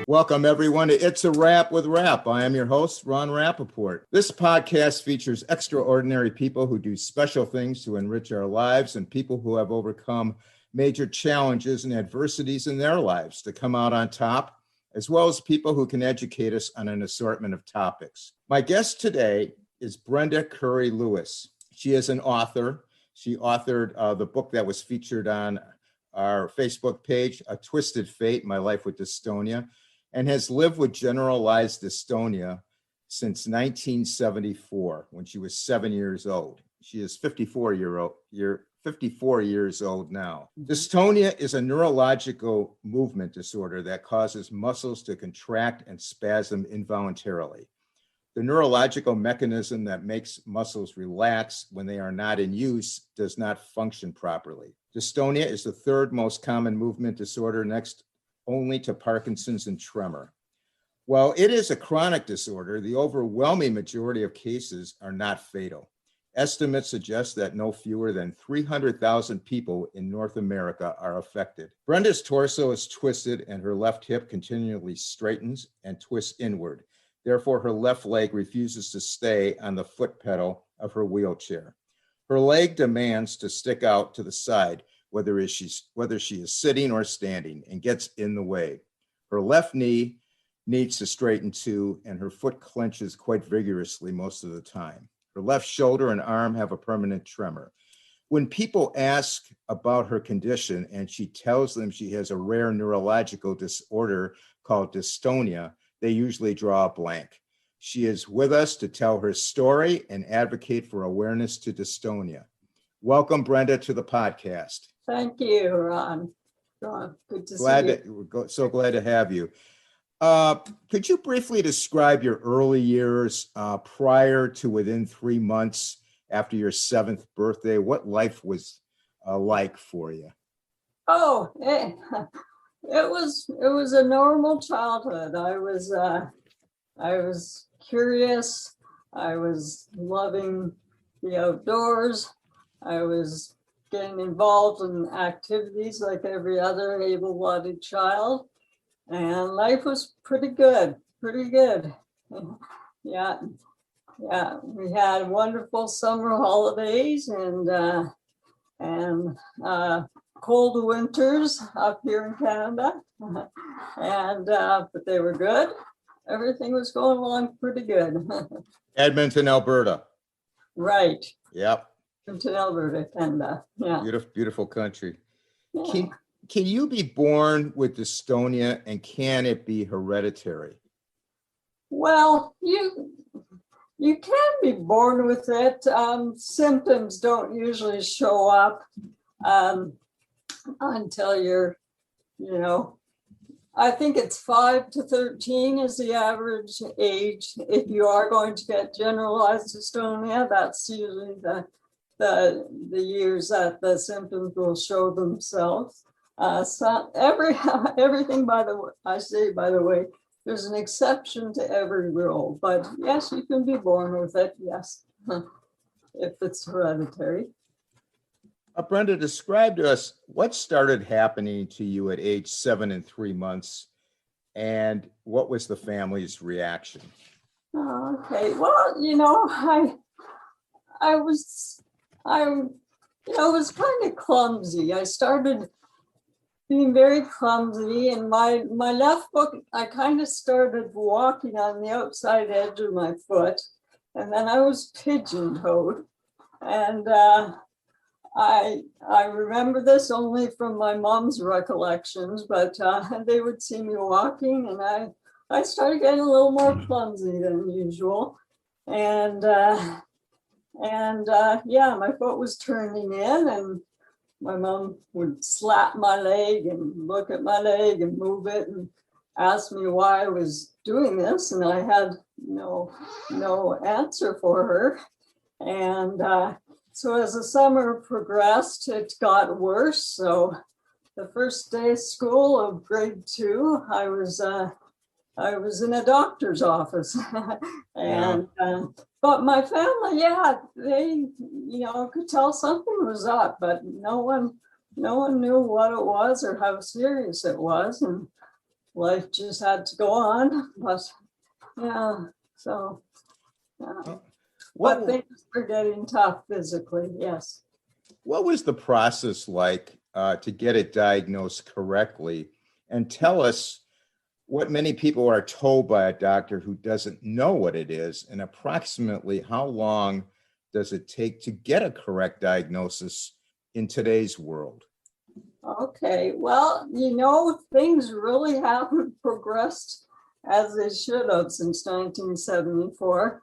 Welcome, everyone, to It's a Wrap with Rap. I am your host, Ron Rappaport. This podcast features extraordinary people who do special things to enrich our lives and people who have overcome major challenges and adversities in their lives to come out on top, as well as people who can educate us on an assortment of topics. My guest today is Brenda Currey Lewis. She is an author. She authored the book that was featured on our Facebook page, A Twisted Fate, My Life with Dystonia, and has lived with generalized dystonia since 1974, when she was 7 years old. She is 54 years old now. Dystonia is a neurological movement disorder that causes muscles to contract and spasm involuntarily. The neurological mechanism that makes muscles relax when they are not in use does not function properly. Dystonia is the third most common movement disorder, next only to Parkinson's and tremor. While it is a chronic disorder, the overwhelming majority of cases are not fatal. Estimates suggest that no fewer than 300,000 people in North America are affected. Brenda's torso is twisted and her left hip continually straightens and twists inward. Therefore, her left leg refuses to stay on the foot pedal of her wheelchair. Her leg demands to stick out to the side, whether she is sitting or standing, and gets in the way. Her left knee needs to straighten too, and her foot clenches quite vigorously most of the time. Her left shoulder and arm have a permanent tremor. When people ask about her condition and she tells them she has a rare neurological disorder called dystonia, they usually draw a blank. She is with us to tell her story and advocate for awareness to dystonia. Welcome, Brenda, to the podcast. Thank you, Ron. Good to see you. So glad to have you. Could you briefly describe your early years prior to within 3 months after your 7th birthday? What life was like for you? Oh, it was a normal childhood. I was curious. I was loving the outdoors. I was getting involved in activities like every other able-bodied child, and life was pretty good. Yeah. We had wonderful summer holidays and cold winters up here in Canada, but they were good. Everything was going along pretty good. Edmonton, Alberta. Right. Yep. Edmonton, Alberta, Canada. Yeah. Beautiful country. Yeah. Can you be born with dystonia, and can it be hereditary? Well, you can be born with it. Symptoms don't usually show up until you're, I think it's 5 to 13 is the average age. If you are going to get generalized dystonia, that's usually the years that the symptoms will show themselves. So everything, by the way, there's an exception to every rule. But yes, you can be born with it. Yes, if it's hereditary. Brenda, describe to us what started happening to you at age 7 and 3 months, and what was the family's reaction? Okay, well, I was kind of clumsy. I started being very clumsy, and my left foot, I kind of started walking on the outside edge of my foot, and then I was pigeon-toed, and I remember this only from my mom's recollections, but they would see me walking, and I started getting a little more clumsy than usual, and my foot was turning in, and my mom would slap my leg and look at my leg and move it and ask me why I was doing this, and I had no answer for her. And so as the summer progressed, it got worse. So the first day of school of grade 2, I was in a doctor's office, and but my family, yeah, they, could tell something was up, but no one knew what it was or how serious it was, and life just had to go on. But yeah, so, but things were getting tough physically. Yes. What was the process like to get it diagnosed correctly? And tell us what many people are told by a doctor who doesn't know what it is, and approximately how long does it take to get a correct diagnosis in today's world? Okay, well, things really haven't progressed as they should have since 1974.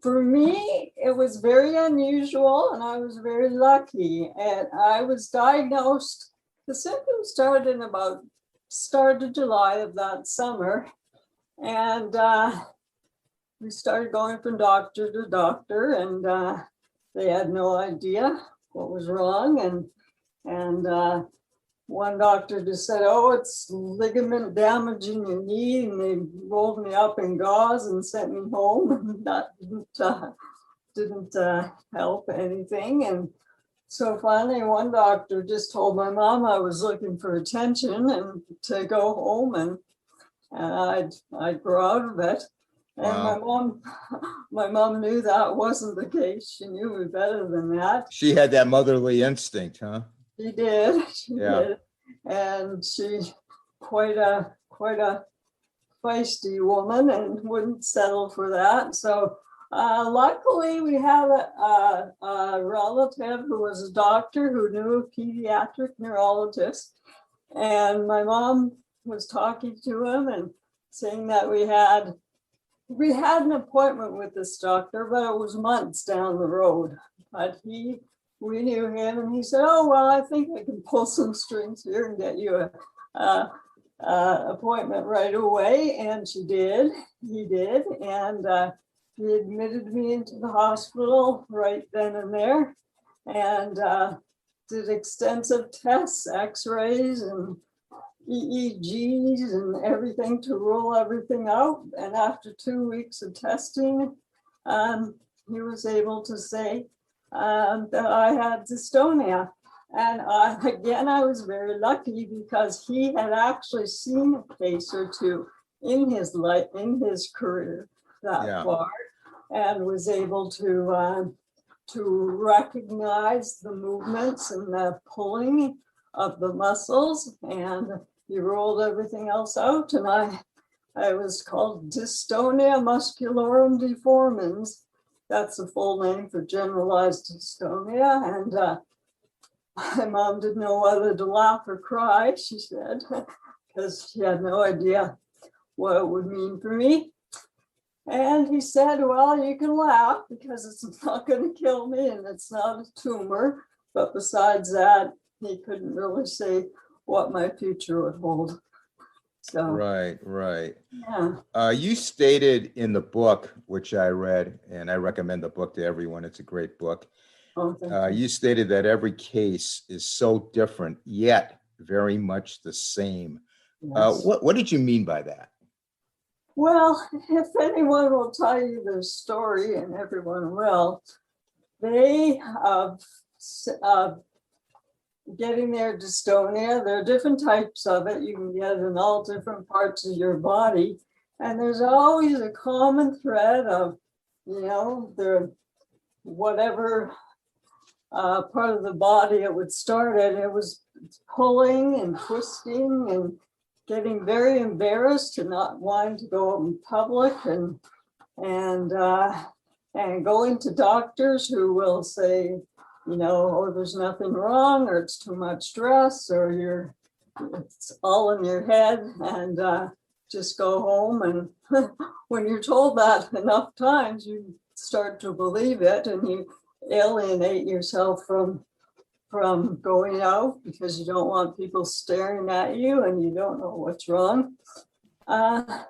For me, it was very unusual, and I was very lucky. And I was diagnosed, the symptoms started start of July of that summer. And we started going from doctor to doctor, and they had no idea what was wrong. And one doctor just said, "Oh, it's ligament damage in your knee," and they rolled me up in gauze and sent me home. That didn't help anything. And so finally, one doctor just told my mom I was looking for attention and to go home, and I'd grow out of it. And Wow. my mom knew that wasn't the case. She knew me better than that. She had that motherly instinct, huh? She did. She Yeah. did. And she's quite a feisty woman and wouldn't settle for that. So luckily, we had a relative who was a doctor who knew a pediatric neurologist, and my mom was talking to him and saying that we had an appointment with this doctor, but it was months down the road. But we knew him, and he said, "Oh, well, I think I can pull some strings here and get you a appointment right away." And he did. And he admitted me into the hospital right then and there, and did extensive tests, x-rays and EEGs and everything to rule everything out. And after 2 weeks of testing, he was able to say that I had dystonia. And I was very lucky because he had actually seen a case or two in his life, in his career that far, and was able to recognize the movements and the pulling of the muscles, and he rolled everything else out. And I was called dystonia musculorum deformans. That's the full name for generalized dystonia. And my mom didn't know whether to laugh or cry, she said, because she had no idea what it would mean for me. And he said, "Well, you can laugh because it's not going to kill me and it's not a tumor." But besides that, he couldn't really say what my future would hold. So, Right. yeah. You stated in the book, which I read, and I recommend the book to everyone. It's a great book. You stated that every case is so different, yet very much the same. Yes. What did you mean by that? Well, if anyone will tell you their story, and everyone will, they getting their dystonia. There are different types of it. You can get it in all different parts of your body. And there's always a common thread of, the whatever part of the body it would start at. It was pulling and twisting and getting very embarrassed and not wanting to go in public, and going to doctors who will say, "Oh, there's nothing wrong," or "It's too much stress," or "It's all in your head," and just go home. And when you're told that enough times, you start to believe it, and you alienate yourself from going out because you don't want people staring at you and you don't know what's wrong. The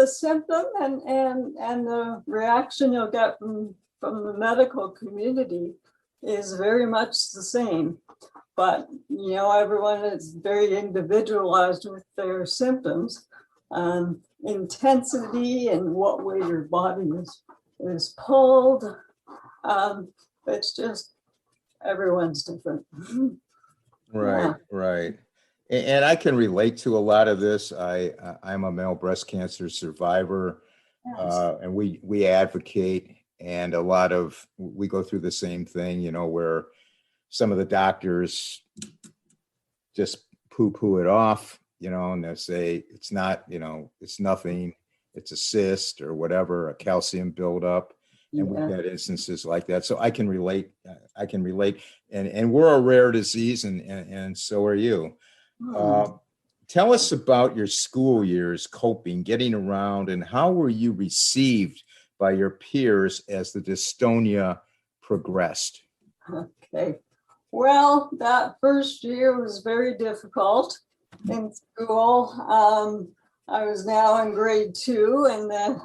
symptom and the reaction you'll get from the medical community is very much the same. But, everyone is very individualized with their symptoms. Intensity and what way your body is pulled. It's just everyone's different. Right, Yeah. right. And I can relate to a lot of this. I'm a male breast cancer survivor, Yes. and we advocate, and we go through the same thing, where some of the doctors just poo-poo it off, and they'll say it's not, it's nothing, it's a cyst or whatever, a calcium buildup. And we've Yeah. had instances like that. So I can relate. And we're a rare disease, and so are you. Tell us about your school years, coping, getting around, and how were you received by your peers as the dystonia progressed? Okay. Well, that first year was very difficult in school. I was now in grade 2, and then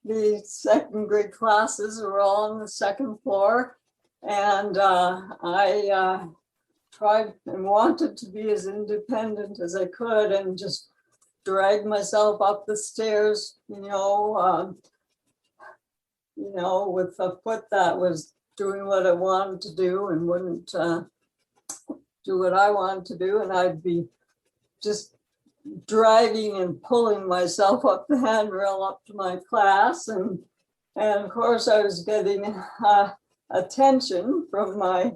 the second grade classes were all on the second floor. And I tried and wanted to be as independent as I could and just drag myself up the stairs, with a foot that was doing what I wanted to do and wouldn't do what I wanted to do. And I'd be just dragging and pulling myself up the handrail up to my class. And of course, I was getting attention from my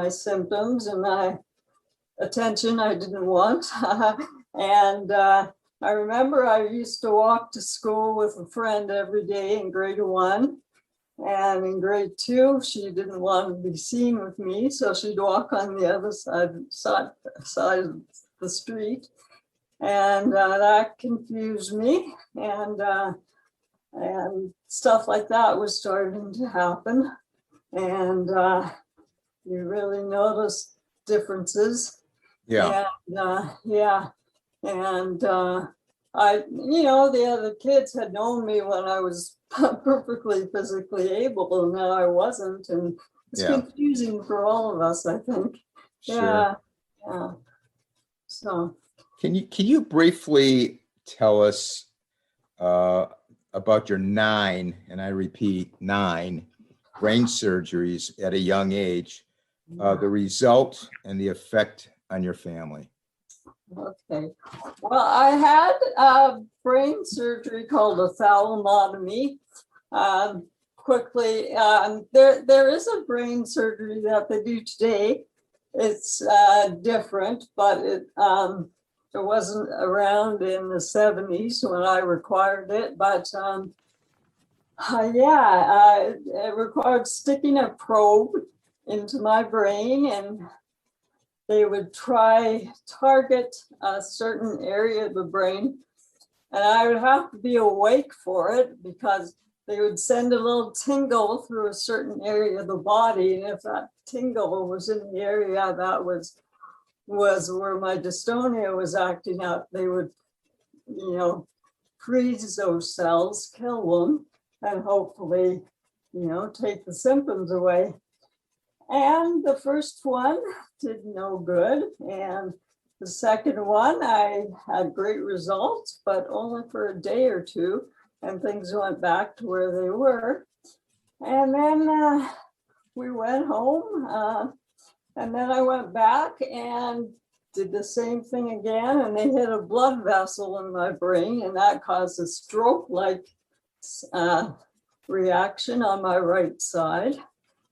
symptoms, and attention I didn't want. And I remember I used to walk to school with a friend every day in grade 1. And in grade 2, she didn't want to be seen with me, so she'd walk on the other side of the street. And that confused me. And stuff like that was starting to happen. And you really notice differences. Yeah. And the other kids had known me when I was perfectly physically able, and now I wasn't. And it's confusing for all of us, I think. Sure. Yeah. So. Can you briefly tell us about your 9, and I repeat, 9 brain surgeries at a young age, the result and the effect on your family? Okay. Well, I had a brain surgery called a thalamotomy. Quickly, there is a brain surgery that they do today. It's different, but it wasn't around in the 70s when I required it. But it required sticking a probe into my brain, and they would target a certain area of the brain, and I would have to be awake for it because they would send a little tingle through a certain area of the body. And if that tingle was in the area that was where my dystonia was acting up, they would, freeze those cells, kill them, and hopefully, take the symptoms away. And the first one did no good. And the second one, I had great results, but only for a day or two. And things went back to where they were. And then we went home. And then I went back and did the same thing again. And they hit a blood vessel in my brain. And that caused a stroke-like reaction on my right side.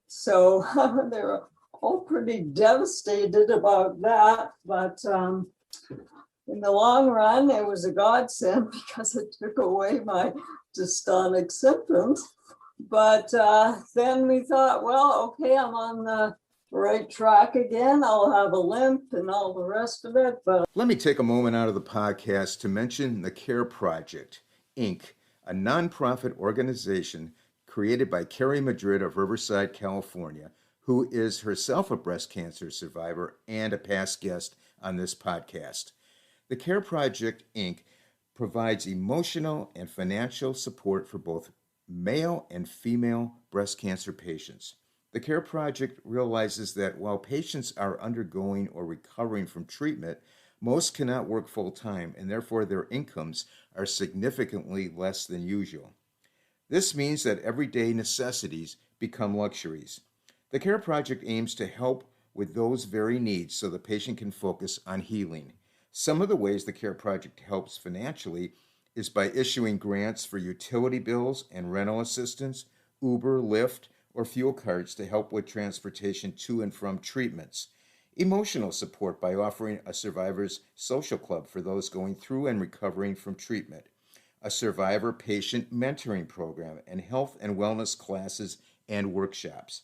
So they were all pretty devastated about that. But in the long run, it was a godsend because it took away my dystonic symptoms. But then we thought, well, okay, I'm on the right track again. I'll have a limp and all the rest of it. But let me take a moment out of the podcast to mention the CARE Project, Inc., a nonprofit organization created by Carrie Madrid of Riverside, California, who is herself a breast cancer survivor and a past guest on this podcast. The CARE Project, Inc. provides emotional and financial support for both male and female breast cancer patients. The CARE Project realizes that while patients are undergoing or recovering from treatment, most cannot work full time and therefore their incomes are significantly less than usual. This means that everyday necessities become luxuries. The CARE Project aims to help with those very needs so the patient can focus on healing. Some of the ways the CARE Project helps financially is by issuing grants for utility bills and rental assistance, Uber, Lyft, or fuel cards to help with transportation to and from treatments. Emotional support by offering a survivor's social club for those going through and recovering from treatment, a survivor patient mentoring program, and health and wellness classes and workshops.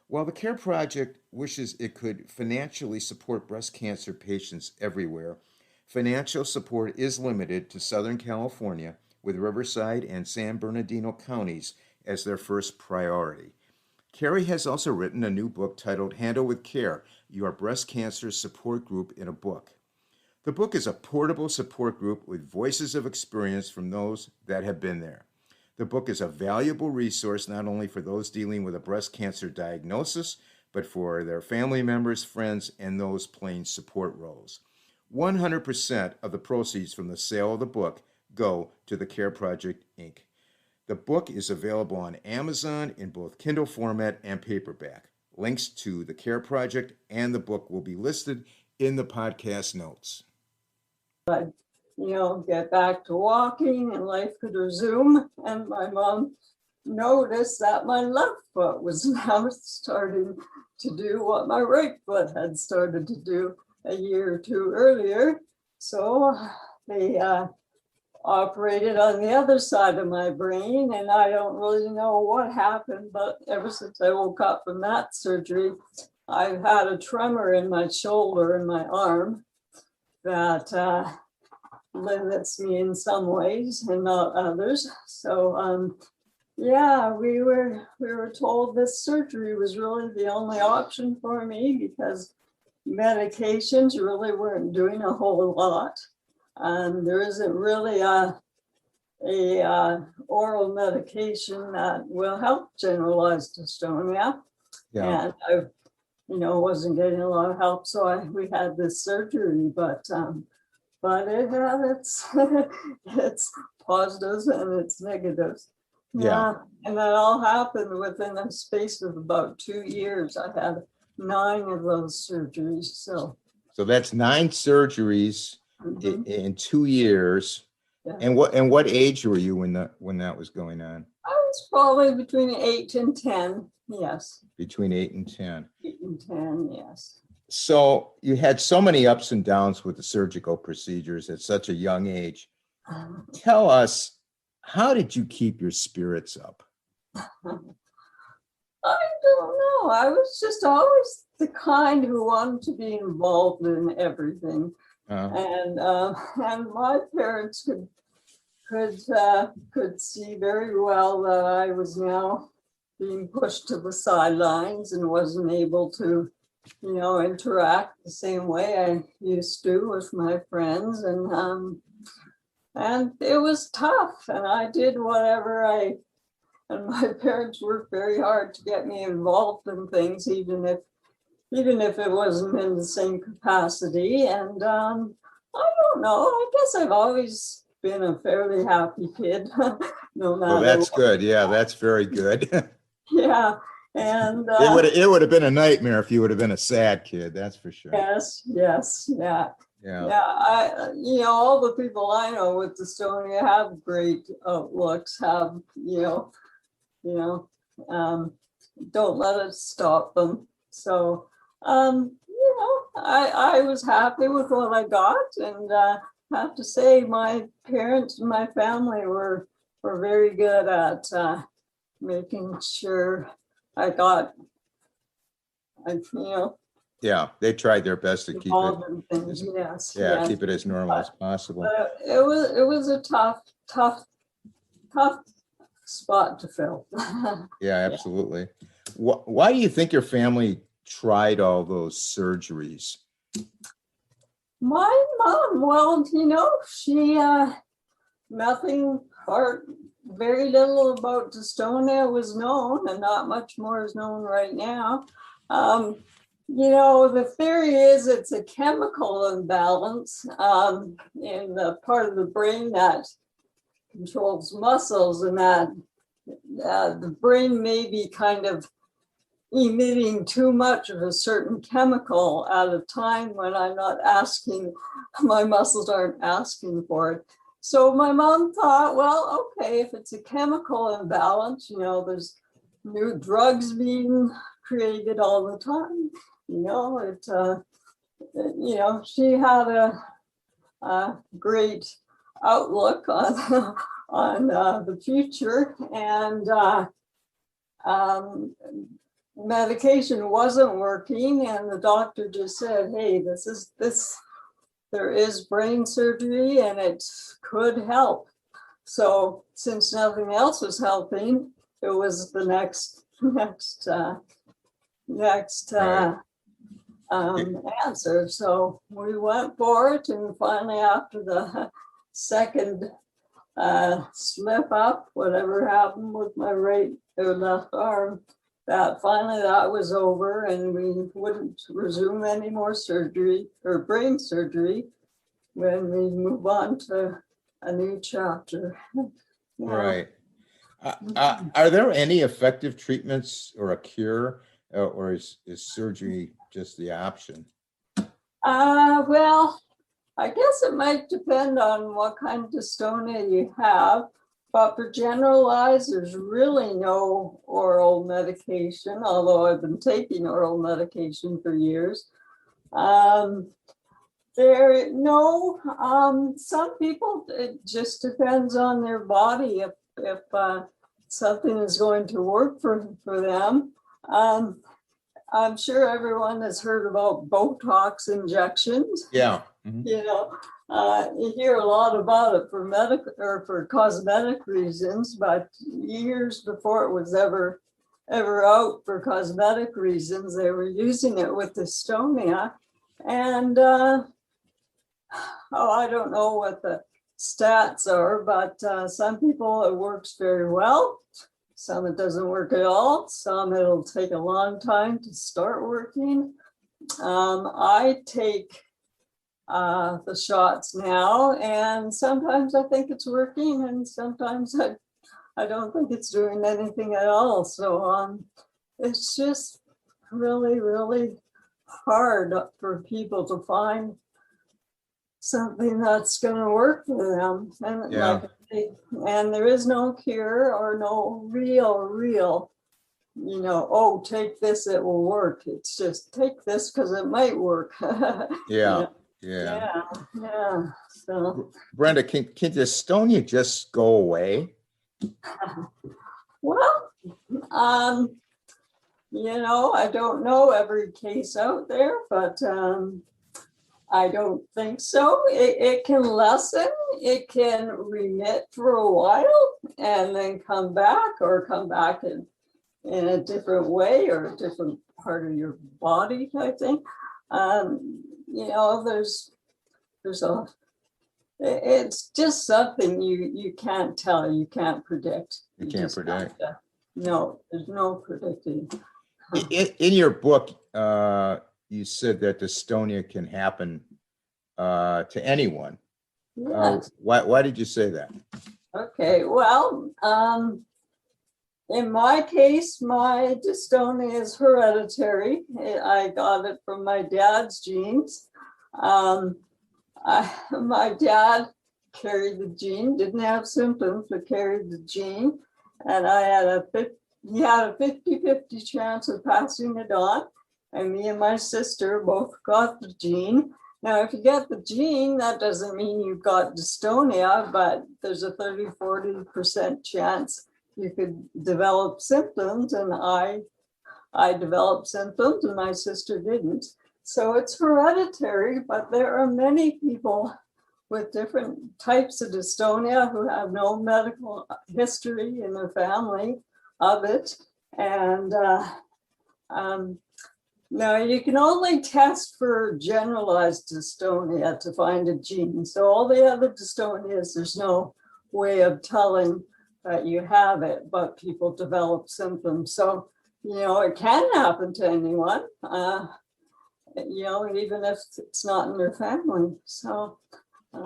While the CARE Project wishes it could financially support breast cancer patients everywhere, financial support is limited to Southern California, with Riverside and San Bernardino counties as their first priority. Carrie has also written a new book titled Handle with Care, Your Breast Cancer Support Group in a Book. The book is a portable support group with voices of experience from those that have been there. The book is a valuable resource not only for those dealing with a breast cancer diagnosis, but for their family members, friends, and those playing support roles. 100% of the proceeds from the sale of the book go to the CARE Project, Inc. The book is available on Amazon in both Kindle format and paperback. Links to the CARE Project and the book will be listed in the podcast notes. Get back to walking and life could resume. And my mom noticed that my left foot was now starting to do what my right foot had started to do a year or two earlier. So they operated on the other side of my brain, and I don't really know what happened, but ever since I woke up from that surgery, I've had a tremor in my shoulder and my arm that limits me in some ways and not others. So we were told this surgery was really the only option for me because medications really weren't doing a whole lot. There isn't really a oral medication that will help generalized dystonia. Yeah. And I, wasn't getting a lot of help, so we had this surgery. But it had its its positives and its negatives. Yeah. And that all happened within a space of about 2 years. I had 9 of those surgeries. So that's 9 surgeries in 2 years. Yeah. And what age were you when that was going on? I was probably between 8 and 10. Yes. Between 8 and 10. 8 and 10. Yes. So you had so many ups and downs with the surgical procedures at such a young age. Tell us, how did you keep your spirits up? I don't know. I was just always the kind who wanted to be involved in everything. And my parents could see very well that I was now being pushed to the sidelines and wasn't able to, interact the same way I used to with my friends. And it was tough. And I did whatever and my parents worked very hard to get me involved in things, even if it wasn't in the same capacity. And I don't know, I guess I've always been a fairly happy kid, no matter. Well, that's what. good. Yeah, that's very good. Yeah. And it would have been a nightmare if you would have been a sad kid, that's for sure. Yes, yeah. Yeah, all the people I know with dystonia have great outlooks, don't let it stop them. So, I was happy with what I got, and I have to say my parents and my family were very good at making sure I got, Yeah, they tried their best to keep involved it. in things. Yes. Keep it as normal as possible. It was a tough spot to fill. Yeah, absolutely. Why do you think your family tried all those surgeries? My mom, well, she nothing very little about dystonia was known, and not much more is known right now. The theory is it's a chemical imbalance in the part of the brain that controls muscles, and that the brain may be kind of emitting too much of a certain chemical at a time when I'm not asking, my muscles aren't asking for it. So my mom thought, well, okay, if it's a chemical imbalance, there's new drugs being created all the time. She had a great outlook on the future, and medication wasn't working, and the doctor just said, hey, there is brain surgery and it could help. So since nothing else was helping, it was the next answer. So we went for it, and finally, after the second slip up, whatever happened with my right or left arm, that was over, and we wouldn't resume any more surgery or brain surgery when we move on to a new chapter. Right. Are there any effective treatments or a cure, or is surgery just the option? Well, I guess it might depend on what kind of dystonia you have. But for generalized, there's really no oral medication, although I've been taking oral medication for years. Some people, it just depends on their body if something is going to work for them. I'm sure everyone has heard about Botox injections. Yeah. Mm-hmm. You hear a lot about it for cosmetic reasons, but years before it was ever out for cosmetic reasons, they were using it with dystonia. And I don't know what the stats are, but some people it works very well. Some it doesn't work at all. Some it'll take a long time to start working. I take the shots now, and sometimes I think it's working, and sometimes I don't think it's doing anything at all. So it's just really, really hard for people to find something that's going to work for them. And and there is no cure or no real, take this, it will work. It's just take this because it might work. Yeah. So, Brenda, can dystonia just go away? Well, I don't know every case out there, but I don't think so. It can lessen, it can remit for a while and then come back in a different way or a different part of your body, I think. It's just something you can't tell, you can't predict. You can't predict. No, there's no predicting. In your book, you said that dystonia can happen to anyone. Yes. Why did you say that? Okay, well, in my case, my dystonia is hereditary. I got it from my dad's genes. My dad carried the gene, didn't have symptoms, but carried the gene. And he had a 50-50 chance of passing it on. And me and my sister both got the gene. Now, if you get the gene, that doesn't mean you've got dystonia, but there's a 30-40% chance you could develop symptoms. And I developed symptoms and my sister didn't. So it's hereditary, but there are many people with different types of dystonia who have no medical history in their family of it. And now you can only test for generalized dystonia to find a gene. So all the other dystonias, there's no way of telling that you have it, but people develop symptoms. So, it can happen to anyone, even if it's not in their family. So,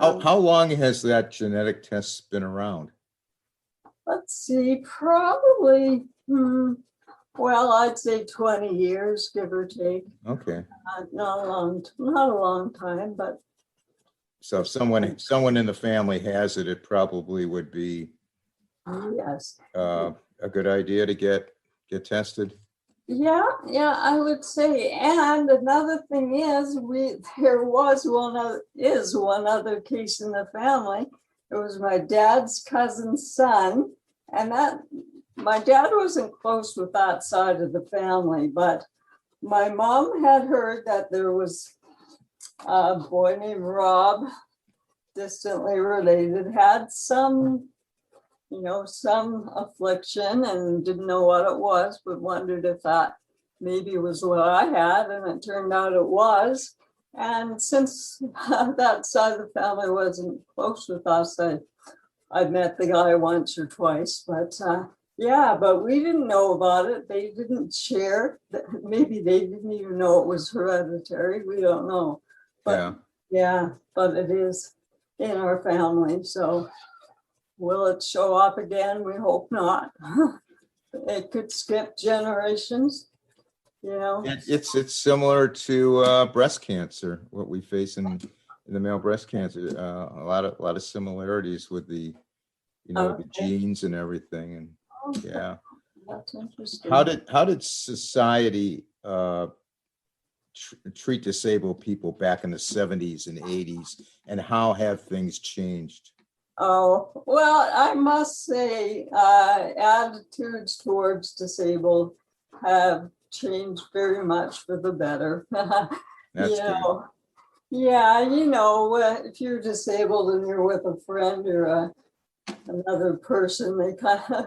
How long has that genetic test been around? let's see, probably, well, I'd say 20 years, give or take. Okay. Not a long time, but So if someone in the family has it, it probably would be yes. a good idea to get tested. Yeah, I would say. And another thing is, there is one other case in the family. It was my dad's cousin's son, and that my dad wasn't close with that side of the family, but my mom had heard that there was a boy named Rob, distantly related, had some affliction and didn't know what it was, but wondered if that maybe was what I had. And it turned out it was. And since that side of the family wasn't close with us, I met the guy once or twice, but but we didn't know about it. They didn't share. Maybe they didn't even know it was hereditary. We don't know. But but it is in our family. So will it show up again? We hope not. It could skip generations, It's similar to breast cancer, what we face in the male breast cancer. A lot of similarities with the the genes and everything. And yeah, that's interesting. how did society treat disabled people back in the 70s and 80s, and how have things changed? Oh, well, I must say, attitudes towards disabled have changed very much for the better. That's good. If you're disabled and you're with a friend or another person, they kind of,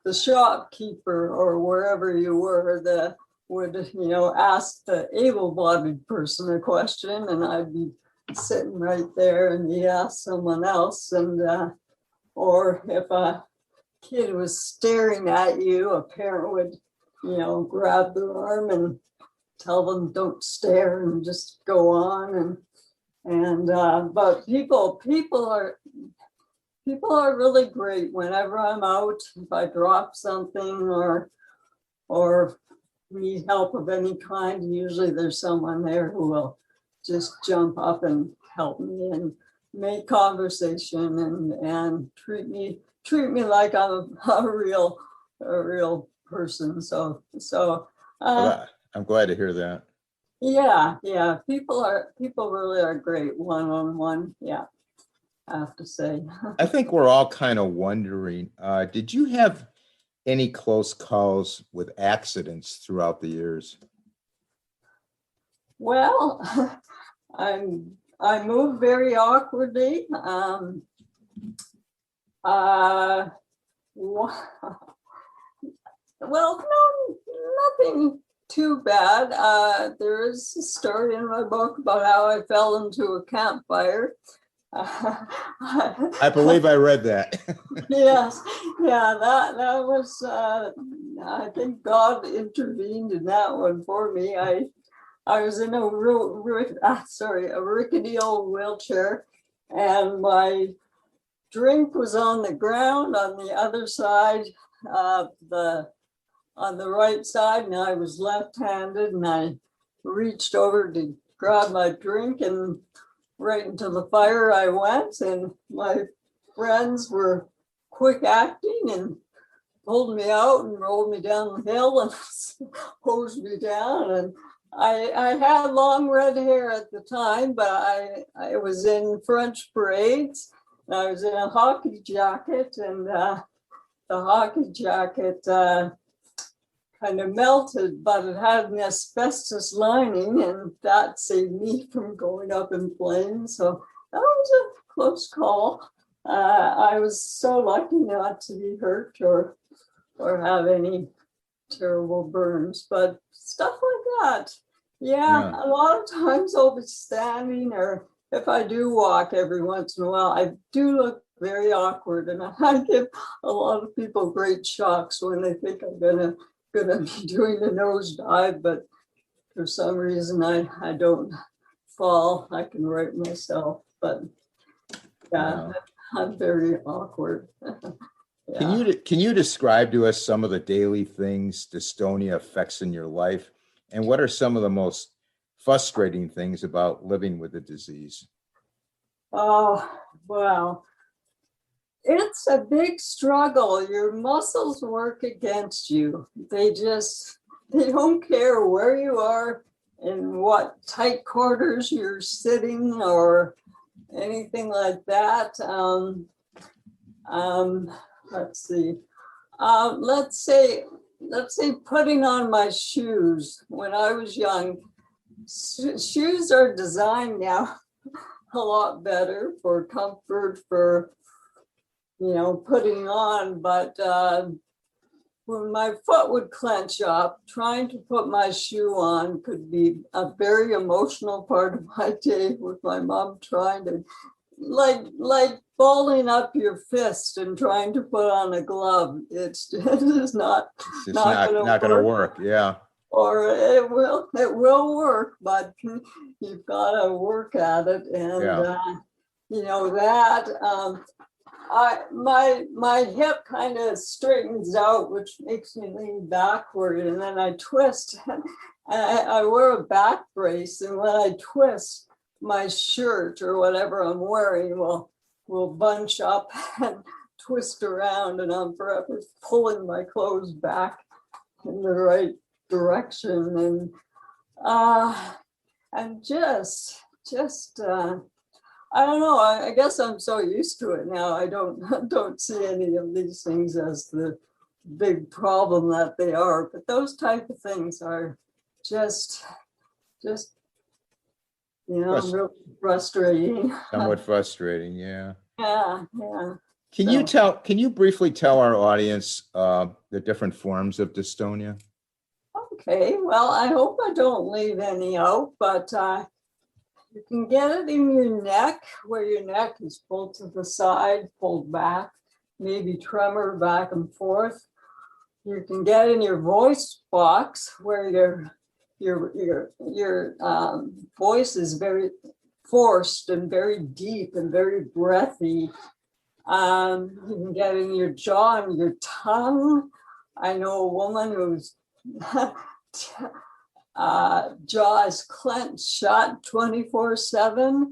the shopkeeper or wherever you were, would ask the able-bodied person a question, and I'd be sitting right there, and he'd ask someone else, and or if a kid was staring at you, a parent would grab their arm and tell them don't stare and just go on. And but people are really great. Whenever I'm out, if I drop something or need help of any kind, usually there's someone there who will just jump up and help me and make conversation and treat me like I'm a real person. So I'm glad to hear that. Yeah. People really are great one-on-one. Yeah, I have to say. I think we're all kind of wondering, did you have any close calls with accidents throughout the years? Well, I move very awkwardly. Well, no, nothing too bad. There is a story in my book about how I fell into a campfire. I believe I read that. Yes, yeah, that was. I think God intervened in that one for me. I was in a rickety old wheelchair, and my drink was on the ground on the other side on the right side, and I was left-handed, and I reached over to grab my drink, and right into the fire I went, and my friends were quick acting and pulled me out and rolled me down the hill and hosed me down. And I had long red hair at the time, but I was in French parades, and I was in a hockey jacket, and the hockey jacket kind of melted, but it had an asbestos lining, and that saved me from going up in flames. So that was a close call. I was so lucky not to be hurt or have any terrible burns, but stuff like that. Yeah, a lot of times I'll be standing, or if I do walk every once in a while, I do look very awkward, and I give a lot of people great shocks when they think I'm gonna be doing a nosedive, but for some reason I don't fall. I can write myself, but yeah, Wow. I'm very awkward. Can you describe to us some of the daily things dystonia affects in your life? And what are some of the most frustrating things about living with the disease? Oh, wow. It's a big struggle. Your muscles work against you. They don't care where you are, in what tight quarters you're sitting or anything like that. Let's see. Let's say putting on my shoes. When I was young, shoes are designed now a lot better for comfort, for putting on, but when my foot would clench up, trying to put my shoe on could be a very emotional part of my day, with my mom trying to like balling up your fist and trying to put on a glove. It's just not It's just not not gonna going to work. work. Yeah. Or it will work, but you've got to work at it. And Yeah. that my hip kind of straightens out, which makes me lean backward, and then I twist. And I wear a back brace, and when I twist, my shirt or whatever I'm wearing will bunch up and twist around, and I'm forever pulling my clothes back in the right direction. And just I don't know. I guess I'm so used to it now. I don't see any of these things as the big problem that they are. But those type of things are just really frustrating. Somewhat frustrating. Yeah. Yeah. Can you briefly tell our audience the different forms of dystonia? Okay. Well, I hope I don't leave any out, but you can get it in your neck, where your neck is pulled to the side, pulled back, maybe tremor back and forth. You can get in your voice box, where your voice is very forced and very deep and very breathy. You can get in your jaw and your tongue. I know a woman who's jaw is clenched shut 24/7,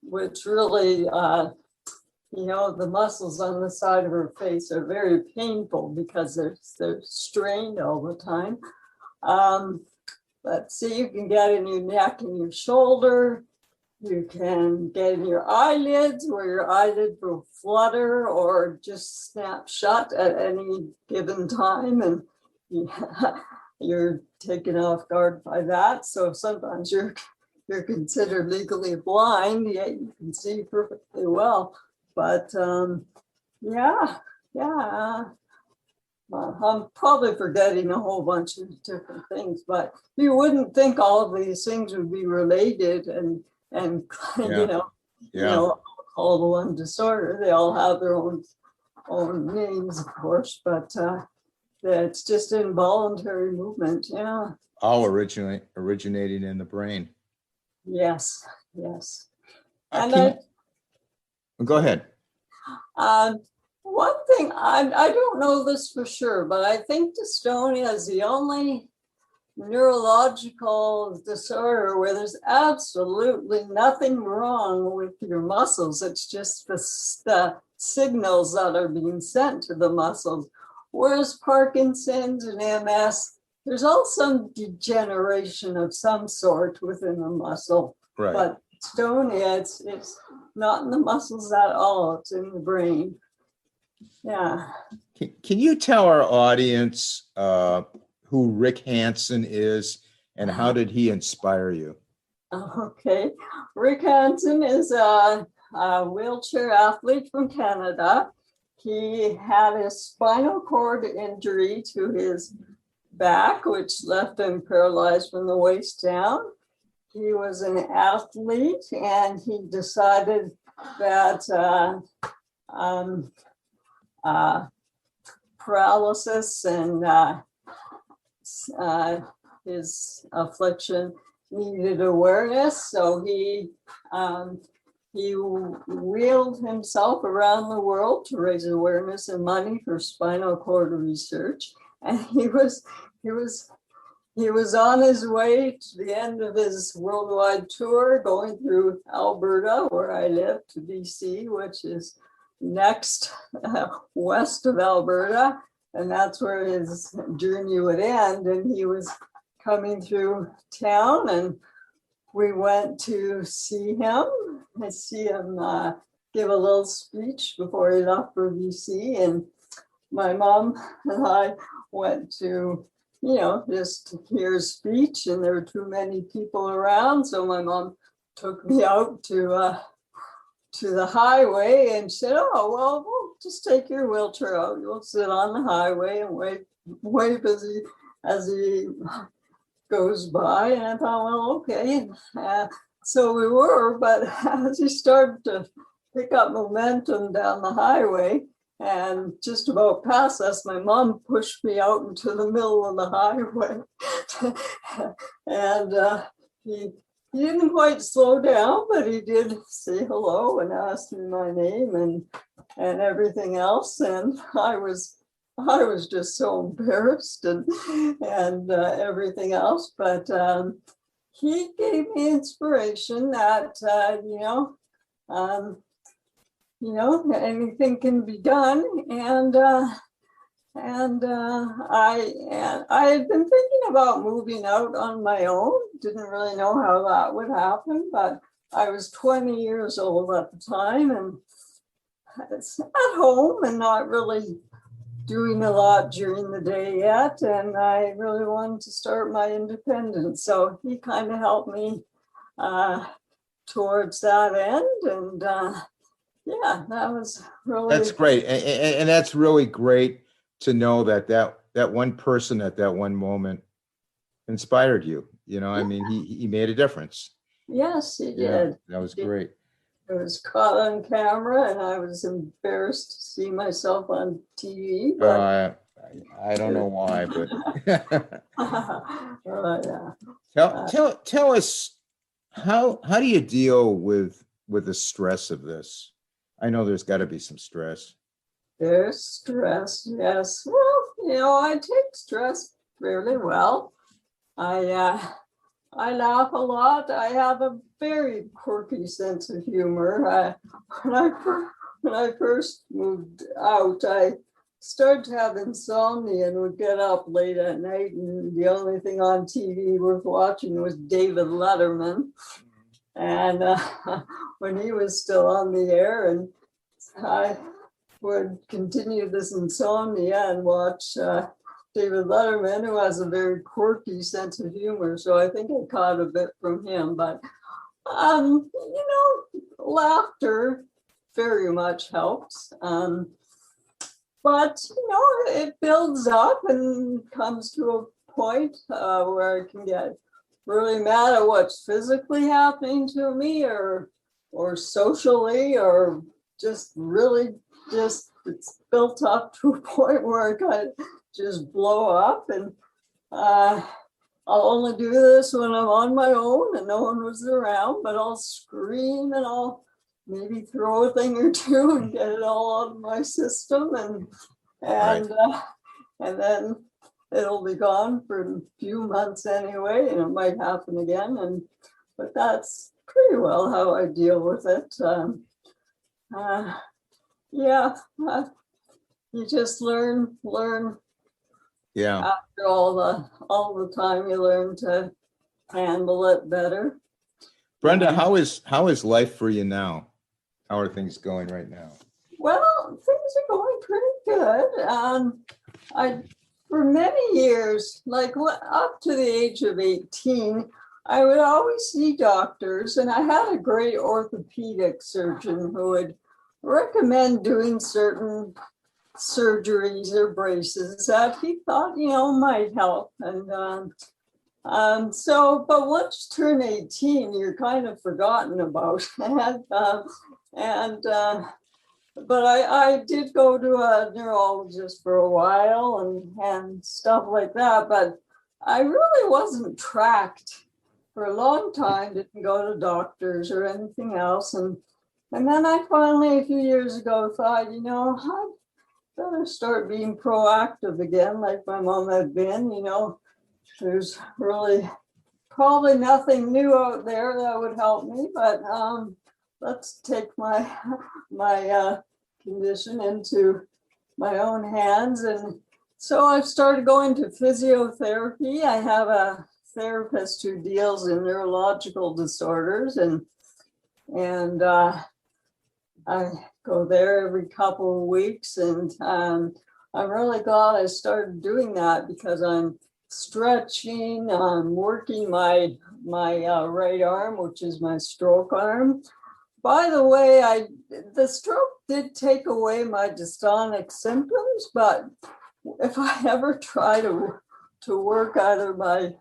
which really, the muscles on the side of her face are very painful because they're strained all the time. Let's see, you can get in your neck and your shoulder. You can get in your eyelids, where your eyelid will flutter or just snap shut at any given time, and you're taken off guard by that. So sometimes you're considered legally blind, yet you can see perfectly well. But I'm probably forgetting a whole bunch of different things, but you wouldn't think all of these things would be related and all the one disorder. They all have their own names, of course, but it's just involuntary movement. Yeah. All originating in the brain. Yes. And go ahead. One thing, I don't know this for sure, but I think dystonia is the only neurological disorder where there's absolutely nothing wrong with your muscles. It's just the signals that are being sent to the muscles. Whereas Parkinson's and MS, there's all some degeneration of some sort within the muscle. Right. But dystonia, it's not in the muscles at all. It's in the brain. Yeah. Can you tell our audience who Rick Hansen is and how did he inspire you? Okay. Rick Hansen is a wheelchair athlete from Canada. He had a spinal cord injury to his back, which left him paralyzed from the waist down. He was an athlete, and he decided that paralysis and his affliction needed awareness. So he wheeled himself around the world to raise awareness and money for spinal cord research. And he was on his way to the end of his worldwide tour, going through Alberta, where I live, to BC, which is next west of Alberta. And that's where his journey would end. And he was coming through town, and we went to see him. I see him give a little speech before he left for BC. And my mom and I went to, just hear his speech, and there were too many people around. So my mom took me out to the highway and said, "Oh, well, we'll just take your wheelchair out. You'll sit on the highway and wave as he goes by." And I thought, well, okay. So we were, but as he started to pick up momentum down the highway and just about past us, my mom pushed me out into the middle of the highway. And he didn't quite slow down, but he did say hello and asked me my name and everything else. And I was just so embarrassed and everything else. But he gave me inspiration that anything can be done. And I had been thinking about moving out on my own. Didn't really know how that would happen, but I was 20 years old at the time, and it's at home and not really doing a lot during the day yet. And I really wanted to start my independence. So he kind of helped me towards that end. And that was really... That's great. And that's really great to know that one person at that one moment inspired you. I mean, he made a difference. Yes, he did. That was great. It was caught on camera, and I was embarrassed to see myself on TV. But I don't know why, but yeah. Tell us how do you deal with the stress of this? I know there's got to be some stress. There's stress, yes. Well, I take stress fairly well. I laugh a lot. I have a very quirky sense of humor. When I first moved out, I started to have insomnia and would get up late at night, and the only thing on TV worth watching was David Letterman. And when he was still on the air, and I would continue this insomnia and watch David Letterman, who has a very quirky sense of humor. So I think I caught a bit from him. But, laughter very much helps. But, it builds up and comes to a point where I can get really mad at what's physically happening to me or socially, or just really it's built up to a point where I kind of just blow up. And I'll only do this when I'm on my own and no one was around, but I'll scream and I'll maybe throw a thing or two and get it all out of my system. And then it'll be gone for a few months anyway, and it might happen again. But that's pretty well how I deal with it. You just learn. Yeah. After all the time, you learn to handle it better. Brenda, how is life for you now? How are things going right now? Well, things are going pretty good. For many years, like up to the age of 18, I would always see doctors, and I had a great orthopedic surgeon who would recommend doing certain surgeries or braces that he thought, might help. And but once you turn 18, you're kind of forgotten about. And but I did go to a neurologist for a while and stuff like that, but I really wasn't tracked for a long time, didn't go to doctors or anything else. And then I finally, a few years ago, thought, I better start being proactive again, like my mom had been. There's really probably nothing new out there that would help me, but let's take my condition into my own hands. And so I've started going to physiotherapy. I have a therapist who deals in neurological disorders, and I go there every couple of weeks. And I'm really glad I started doing that because I'm stretching, I'm working my right arm, which is my stroke arm. By the way, the stroke did take away my dystonic symptoms, but if I ever try to work either my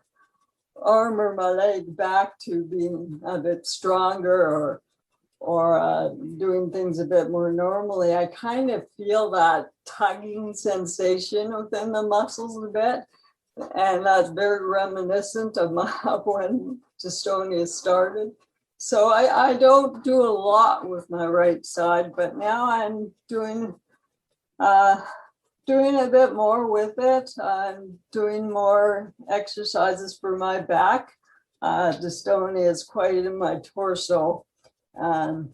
arm or my leg back to being a bit stronger or doing things a bit more normally, I kind of feel that tugging sensation within the muscles a bit. And that's very reminiscent of when dystonia started. So I don't do a lot with my right side, but now I'm doing a bit more with it. I'm doing more exercises for my back. Dystonia is quite in my torso. And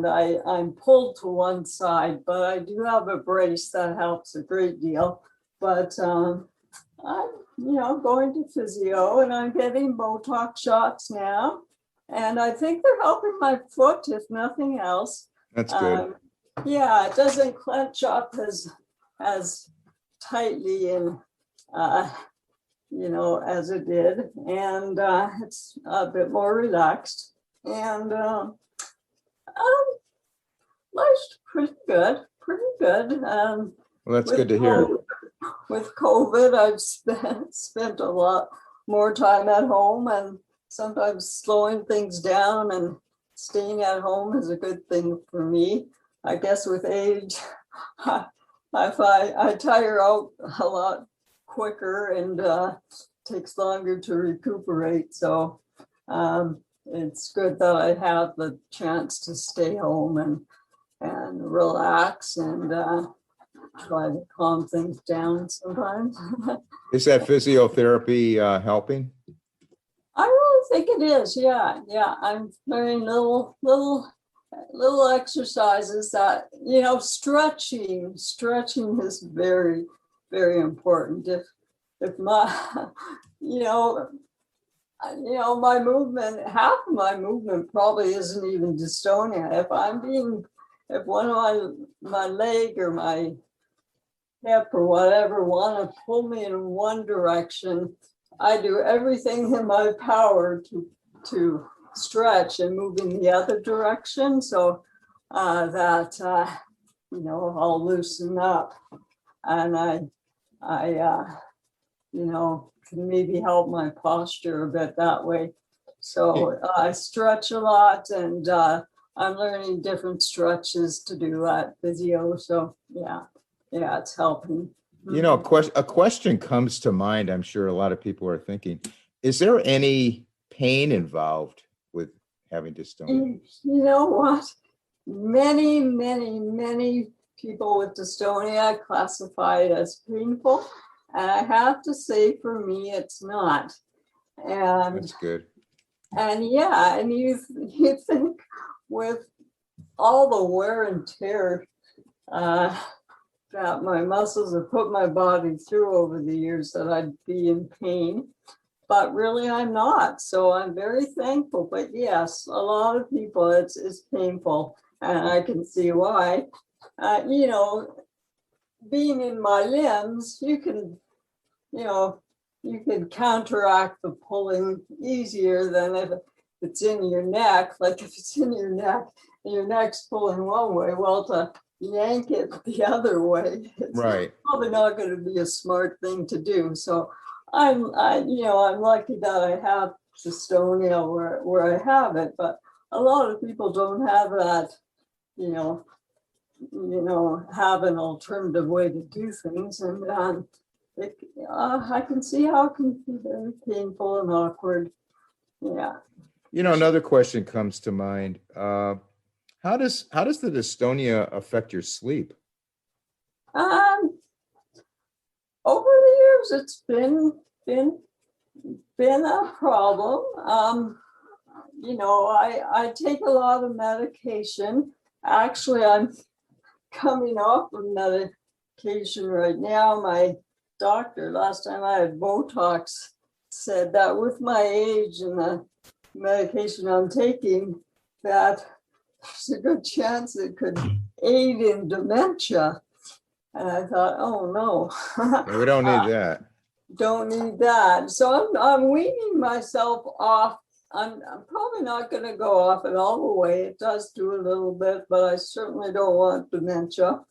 I'm pulled to one side, but I do have a brace that helps a great deal. But I'm going to physio, and I'm getting Botox shots now. And I think they're helping my foot, if nothing else. That's good. Yeah, it doesn't clench up as tightly and as it did. And it's a bit more relaxed. And life's pretty good. Well, that's good to hear. With COVID, I've spent a lot more time at home, and sometimes slowing things down and staying at home is a good thing for me. I guess with age, I tire out a lot quicker and takes longer to recuperate. So it's good that I have the chance to stay home and relax and try to calm things down sometimes. Is that physiotherapy helping? I really think it is. Yeah. I'm learning little exercises that, stretching is very, very important. If my, my movement, half of my movement probably isn't even dystonia. If one of my leg or my hip or whatever want to pull me in one direction, I do everything in my power to stretch and move in the other direction so that I'll loosen up, and I can maybe help my posture a bit that way. So I stretch a lot, and I'm learning different stretches to do at physio. So yeah, it's helping. A question comes to mind. I'm sure a lot of people are thinking, is there any pain involved with having dystonia? You know what? Many, many, many people with dystonia classify it as painful. And I have to say, for me, it's not. And that's good. And yeah, and you think with all the wear and tear that my muscles have put my body through over the years that I'd be in pain, but really I'm not. So I'm very thankful. But yes, a lot of people, it's painful, and I can see why. Being in my limbs, you can counteract the pulling easier than if it's in your neck. Like if it's in your neck and your neck's pulling one way, well, to yank it the other way, it's right. probably not going to be a smart thing to do. So I'm lucky that I have dystonia where I have it, but a lot of people don't have that have an alternative way to do things. And I can see how it can be very painful and awkward. Yeah. Another question comes to mind. How does the dystonia affect your sleep? Um, Over the years, it's been a problem. I take a lot of medication. Actually, I'm coming off of medication right now. My doctor, last time I had Botox, said that with my age and the medication I'm taking, that there's a good chance it could aid in dementia. And I thought, oh no. Yeah, we don't need that. Don't need that. So I'm weaning myself off. I'm probably not going to go off it all the way. It does do a little bit, but I certainly don't want dementia.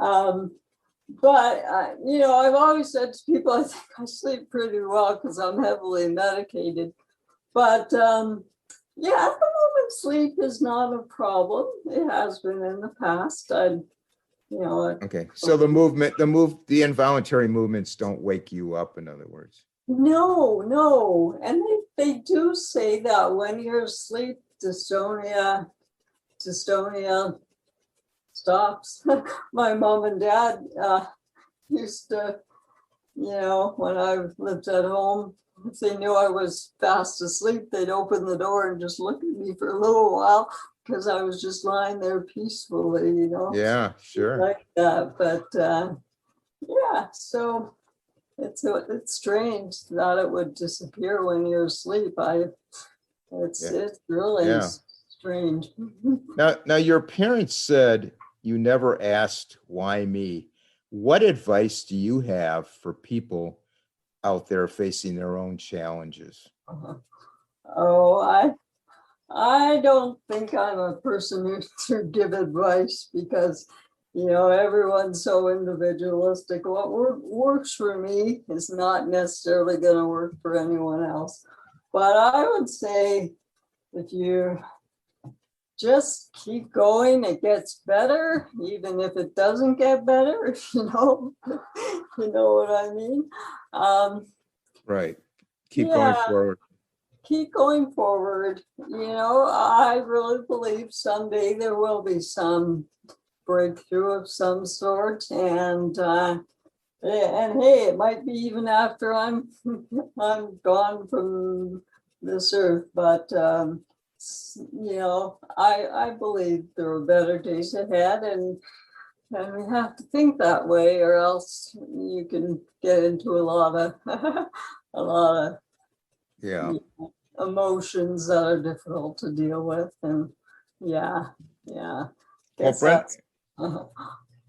But I've always said to people, I think I sleep pretty well because I'm heavily medicated. But yeah, at the moment, sleep is not a problem. It has been in the past. Okay. So the involuntary movements don't wake you up, in other words. No. And they do say that when you're asleep, dystonia stops. My mom and dad used to, when I lived at home, if they knew I was fast asleep, they'd open the door and just look at me for a little while because I was just lying there peacefully, Yeah, sure. like that. But yeah, so it's strange that it would disappear when you're asleep. It's really strange. Now, your parents said you never asked why me. What advice do you have for people out there facing their own challenges? Oh, I don't think I'm a person to give advice because, everyone's so individualistic. What works for me is not necessarily going to work for anyone else. But I would say if you just keep going, it gets better, even if it doesn't get better, if you know what I mean. Right. Keep going forward. Keep going forward. I really believe someday there will be some breakthrough of some sort, and hey, it might be even after I'm gone from this earth. But I believe there are better days ahead, and we have to think that way, or else you can get into a lot of emotions that are difficult to deal with. And yeah. Well,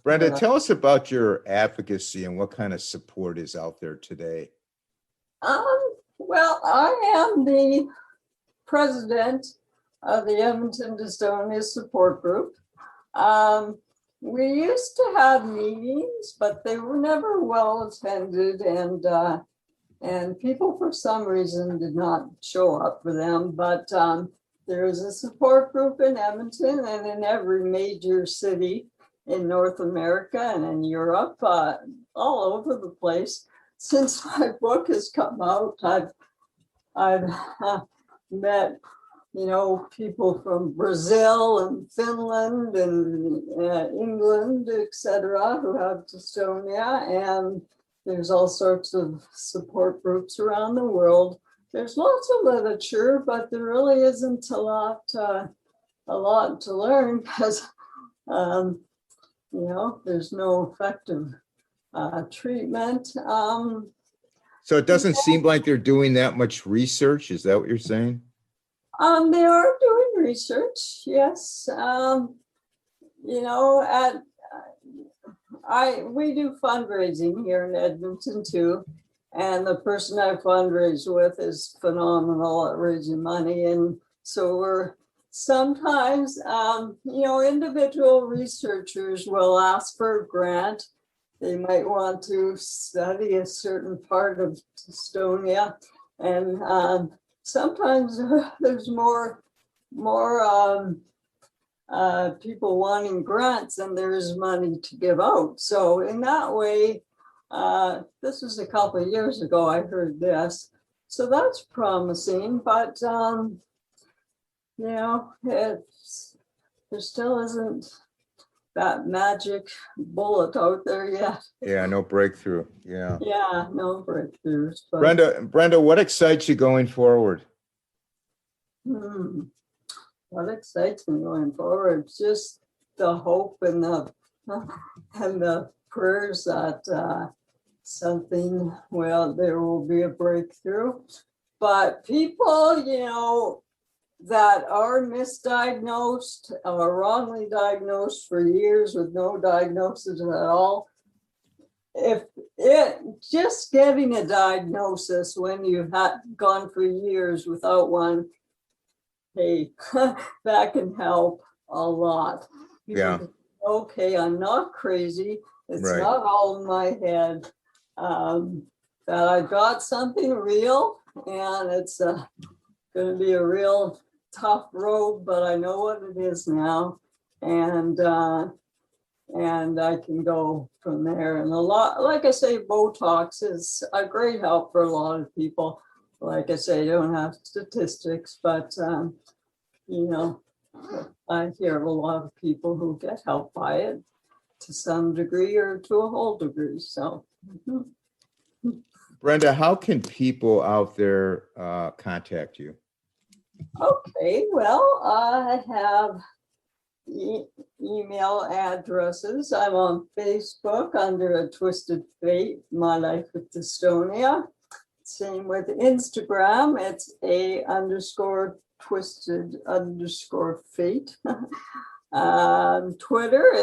Brenda, tell us about your advocacy and what kind of support is out there today. Well, I am the president of the Edmonton Dystonia Support Group. We used to have meetings, but they were never well attended, and people for some reason did not show up for them. But there is a support group in Edmonton and in every major city in North America and in Europe, all over the place. Since my book has come out, I've met people from Brazil and Finland and England, etc., who have dystonia, and there's all sorts of support groups around the world. There's lots of literature, but there really isn't a lot to learn because there's no effective treatment. So it doesn't seem like they're doing that much research. Is that what you're saying? They are doing research, yes. We do fundraising here in Edmonton too, and the person I fundraise with is phenomenal at raising money, and so we're sometimes, individual researchers will ask for a grant. They might want to study a certain part of dystonia, and sometimes there's more people wanting grants and there's money to give out. So in that way, this was a couple of years ago, I heard this. So that's promising, but there still isn't that magic bullet out there yet. Yeah, no breakthrough. Yeah. Yeah, no breakthroughs. But, Brenda, what excites you going forward? what excites me going forward? Just the hope and the prayers that there will be a breakthrough. But people, that are misdiagnosed or wrongly diagnosed for years with no diagnosis at all, just getting a diagnosis when you've gone for years without one, hey, that can help a lot. Yeah. Okay, I'm not crazy. It's Right. not all in my head. That I got something real, and it's going to be a real tough road, but I know what it is now, and I can go from there. And a lot, like I say, Botox is a great help for a lot of people. Like I say, I don't have statistics, but I hear of a lot of people who get help by it to some degree or to a whole degree. So. Brenda, how can people out there contact you? Okay, well, I have email addresses. I'm on Facebook under A Twisted Fate, My Life with Dystonia. Same with Instagram. It's _twisted_fate. Twitter,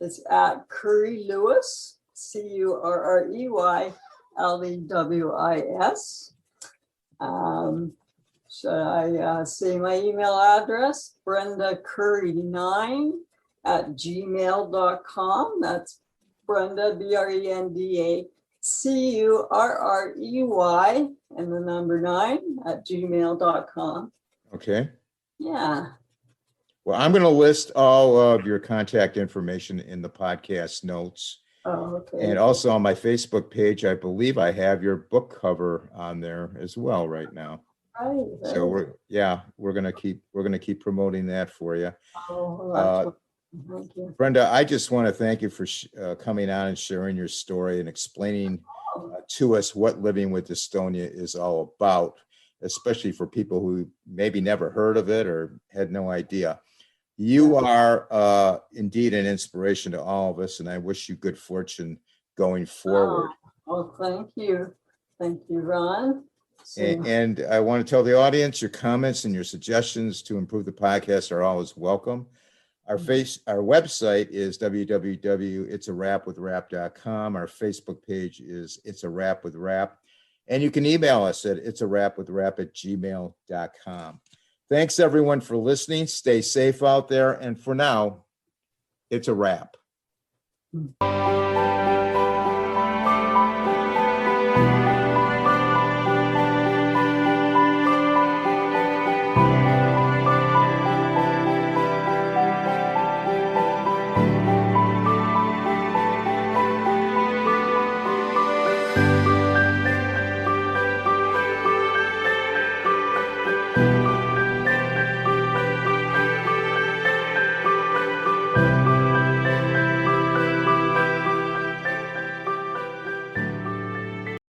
it's at Curry Lewis, CurreyLewis. Should I say my email address? Brenda Currey9 @gmail.com. That's Brenda, BRENDA CURREY and the number 9 @gmail.com. Okay. Yeah. Well, I'm going to list all of your contact information in the podcast notes. Oh, okay. And also on my Facebook page, I believe I have your book cover on there as well right now. Right. So we're going to keep promoting that for you. Oh, thank you. Brenda, I just want to thank you for coming on and sharing your story and explaining to us what living with dystonia is all about, especially for people who maybe never heard of it or had no idea. You are indeed an inspiration to all of us, and I wish you good fortune going forward. Well, thank you. Thank you, Ron. And I want to tell the audience your comments and your suggestions to improve the podcast are always welcome. Our website is www.itsarapwithrap.com. Our Facebook page is It's a Rap with Rap. And you can email us at itsarapwithrap@gmail.com. Thanks everyone for listening. Stay safe out there. And for now, it's a wrap.